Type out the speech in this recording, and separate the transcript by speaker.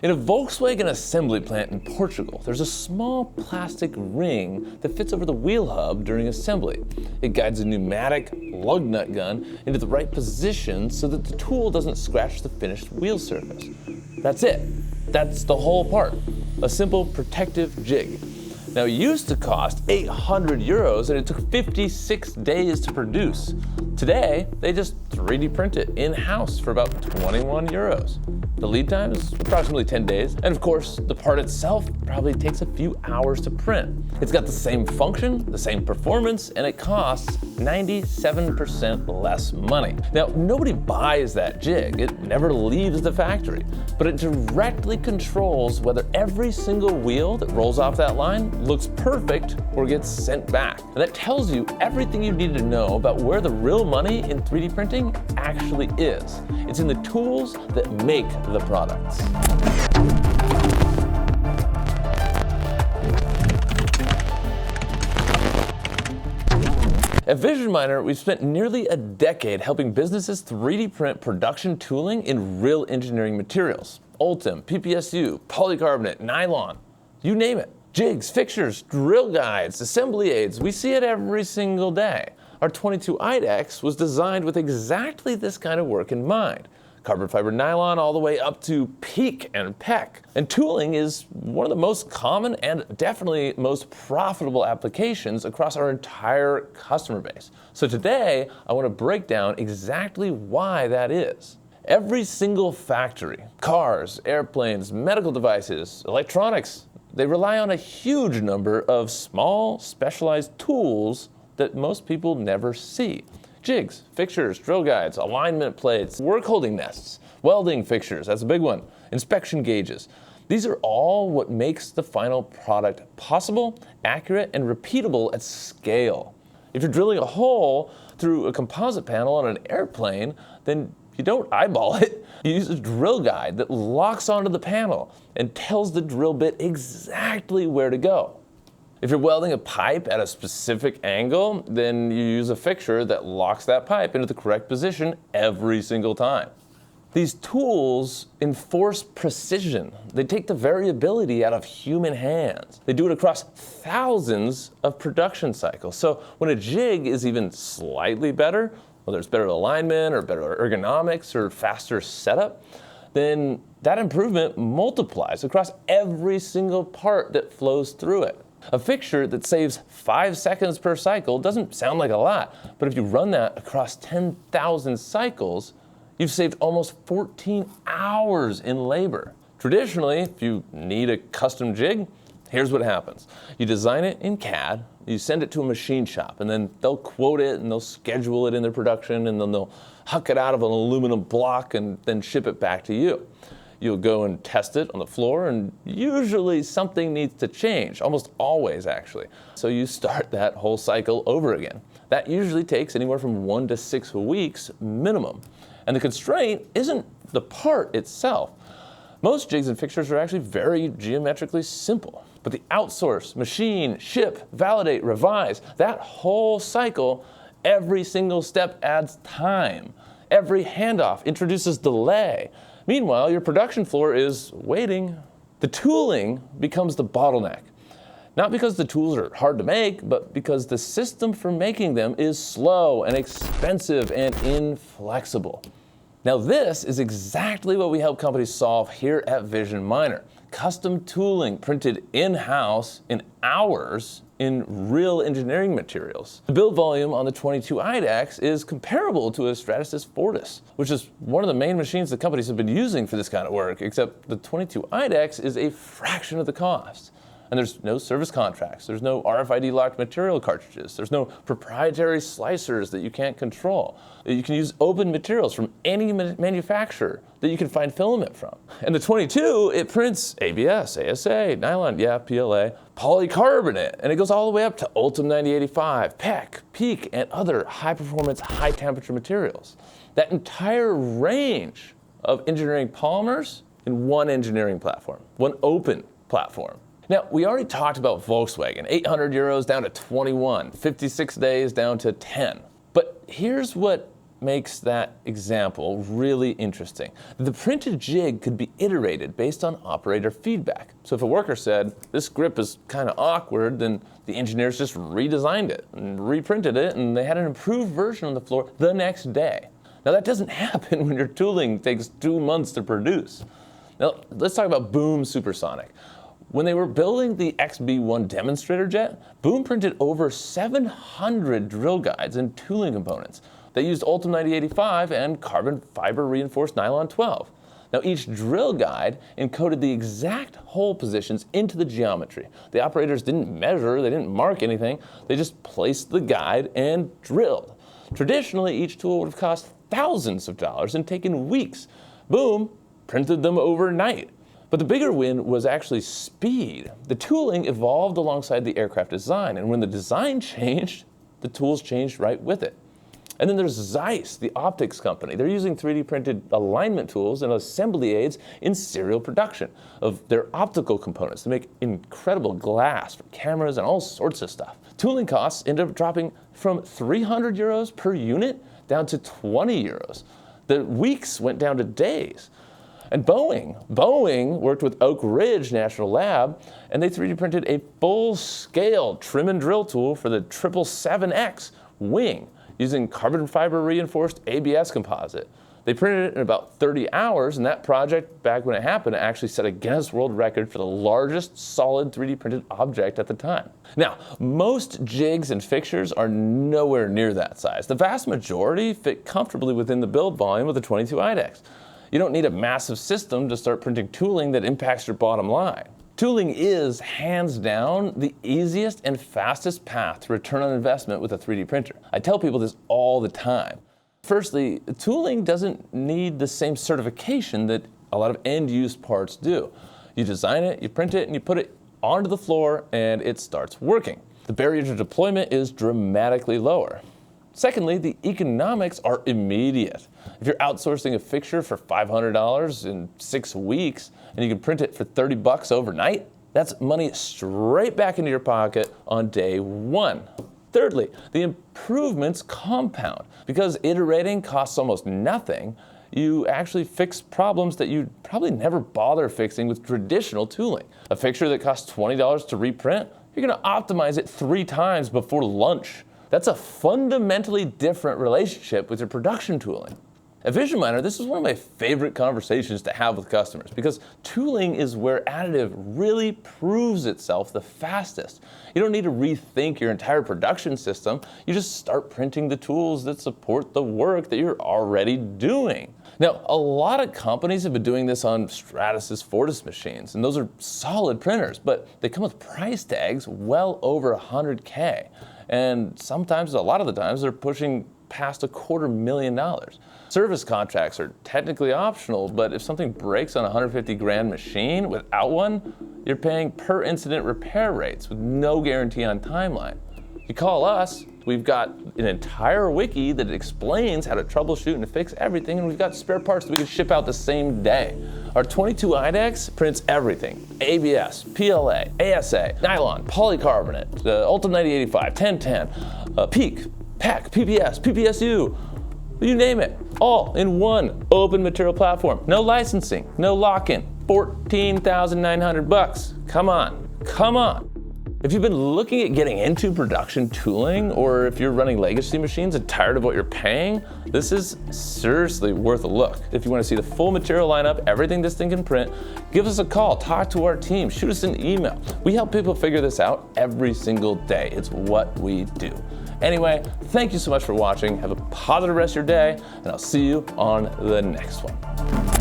Speaker 1: In a Volkswagen assembly plant in Portugal, there's a small plastic ring that fits over the wheel hub during assembly. It guides a pneumatic lug nut gun into the right position so that the tool doesn't scratch the finished wheel surface. That's it. That's the whole part. A simple protective jig. Now, it used to cost 800 euros and it took 56 days to produce. Today, they just 3D print it in-house for about 21 euros. The lead time is approximately 10 days, and of course, the part itself probably takes a few hours to print. It's got the same function, the same performance, and it costs 97% less money. Now, nobody buys that jig. It never leaves the factory, but it directly controls whether every single wheel that rolls off that line looks perfect or gets sent back. And that tells you everything you need to know about where the real money in 3D printing actually is. It's in the tools that make the products. At Vision Miner, we've spent nearly a decade helping businesses 3D print production tooling in real engineering materials. ULTEM, PPSU, polycarbonate, nylon, you name it. Jigs, fixtures, drill guides, assembly aids, we see it every single day. Our 22 IDEX was designed with exactly this kind of work in mind. Carbon fiber nylon all the way up to PEEK and PEC. And tooling is one of the most common and definitely most profitable applications across our entire customer base. So today, I want to break down exactly why that is. Every single factory, cars, airplanes, medical devices, electronics, they rely on a huge number of small, specialized tools that most people never see. Jigs, fixtures, drill guides, alignment plates, work holding nests, welding fixtures, that's a big one, inspection gauges. These are all what makes the final product possible, accurate, and repeatable at scale. If you're drilling a hole through a composite panel on an airplane, then you don't eyeball it. You use a drill guide that locks onto the panel and tells the drill bit exactly where to go. If you're welding a pipe at a specific angle, then you use a fixture that locks that pipe into the correct position every single time. These tools enforce precision. They take the variability out of human hands. They do it across thousands of production cycles. So when a jig is even slightly better, whether it's better alignment or better ergonomics or faster setup, then that improvement multiplies across every single part that flows through it. A fixture that saves 5 seconds per cycle doesn't sound like a lot, but if you run that across 10,000 cycles, you've saved almost 14 hours in labor. Traditionally, if you need a custom jig, here's what happens. You design it in CAD, you send it to a machine shop, and then they'll quote it and they'll schedule it in their production, and then they'll huck it out of an aluminum block and then ship it back to you. You'll go and test it on the floor, and usually something needs to change, almost always actually. So you start that whole cycle over again. That usually takes anywhere from 1 to 6 weeks minimum. And the constraint isn't the part itself. Most jigs and fixtures are actually very geometrically simple. But the outsource, machine, ship, validate, revise, that whole cycle, every single step adds time. Every handoff introduces delay. Meanwhile, your production floor is waiting. The tooling becomes the bottleneck. Not because the tools are hard to make, but because the system for making them is slow and expensive and inflexible. Now, this is exactly what we help companies solve here at Vision Miner. Custom tooling printed in-house in hours in real engineering materials. The build volume on the 22 IDEX is comparable to a Stratasys Fortis, which is one of the main machines that companies have been using for this kind of work, except the 22 IDEX is a fraction of the cost. And there's no service contracts, there's no RFID locked material cartridges, there's no proprietary slicers that you can't control. You can use open materials from any manufacturer that you can find filament from. And the 22, it prints ABS, ASA, nylon, PLA, polycarbonate, and it goes all the way up to ULTEM 9085, PEC, PEEK, and other high performance, high temperature materials. That entire range of engineering polymers in one engineering platform, one open platform. Now, we already talked about Volkswagen, 800 euros down to 21, 56 days down to 10. But here's what makes that example really interesting. The printed jig could be iterated based on operator feedback. So if a worker said, this grip is kind of awkward, then the engineers just redesigned it and reprinted it, and they had an improved version on the floor the next day. Now that doesn't happen when your tooling takes 2 months to produce. Now let's talk about Boom Supersonic. When they were building the XB-1 demonstrator jet, Boom printed over 700 drill guides and tooling components. They used ULTEM 9085 and carbon fiber reinforced nylon 12. Now each drill guide encoded the exact hole positions into the geometry. The operators didn't measure, they didn't mark anything, they just placed the guide and drilled. Traditionally, each tool would have cost thousands of dollars and taken weeks. Boom printed them overnight. But the bigger win was actually speed. The tooling evolved alongside the aircraft design, and when the design changed, the tools changed right with it. And then there's Zeiss, the optics company. They're using 3D printed alignment tools and assembly aids in serial production of their optical components to make incredible glass for cameras and all sorts of stuff. Tooling costs ended up dropping from 300 euros per unit down to 20 euros. The weeks went down to days. And Boeing worked with Oak Ridge National Lab, and they 3D printed a full-scale trim and drill tool for the 777X wing using carbon fiber reinforced ABS composite. They printed it in about 30 hours, and that project, back when it happened, actually set a Guinness World Record for the largest solid 3D printed object at the time. Now, most jigs and fixtures are nowhere near that size. The vast majority fit comfortably within the build volume of the 22 IDEX. You don't need a massive system to start printing tooling that impacts your bottom line. Tooling is, hands down, the easiest and fastest path to return on investment with a 3D printer. I tell people this all the time. Firstly, tooling doesn't need the same certification that a lot of end-use parts do. You design it, you print it, and you put it onto the floor, and it starts working. The barrier to deployment is dramatically lower. Secondly, the economics are immediate. If you're outsourcing a fixture for $500 in 6 weeks and you can print it for 30 bucks overnight, that's money straight back into your pocket on day one. Thirdly, the improvements compound. Because iterating costs almost nothing, you actually fix problems that you'd probably never bother fixing with traditional tooling. A fixture that costs $20 to reprint, you're going to optimize it 3 times before lunch. That's a fundamentally different relationship with your production tooling. At Vision Miner, this is one of my favorite conversations to have with customers because tooling is where additive really proves itself the fastest. You don't need to rethink your entire production system. You just start printing the tools that support the work that you're already doing. Now, a lot of companies have been doing this on Stratasys Fortis machines, and those are solid printers, but they come with price tags well over $100K. And sometimes, a lot of the times, they're pushing past $250,000. Service contracts are technically optional, but if something breaks on a 150 grand machine without one, you're paying per incident repair rates with no guarantee on timeline. You call us, we've got an entire wiki that explains how to troubleshoot and fix everything, and we've got spare parts that we can ship out the same day. Our 22 IDEX prints everything: ABS, PLA, ASA, nylon, polycarbonate, ULTEM 9085, 1010, PEEK, PEC, PPS, PPSU, you name it, all in one open material platform. No licensing, no lock-in, 14,900 bucks. Come on, come on. If you've been looking at getting into production tooling, or if you're running legacy machines and tired of what you're paying, this is seriously worth a look. If you want to see the full material lineup, everything this thing can print, give us a call, talk to our team, shoot us an email. We help people figure this out every single day. It's what we do. Anyway, thank you so much for watching. Have a positive rest of your day, and I'll see you on the next one.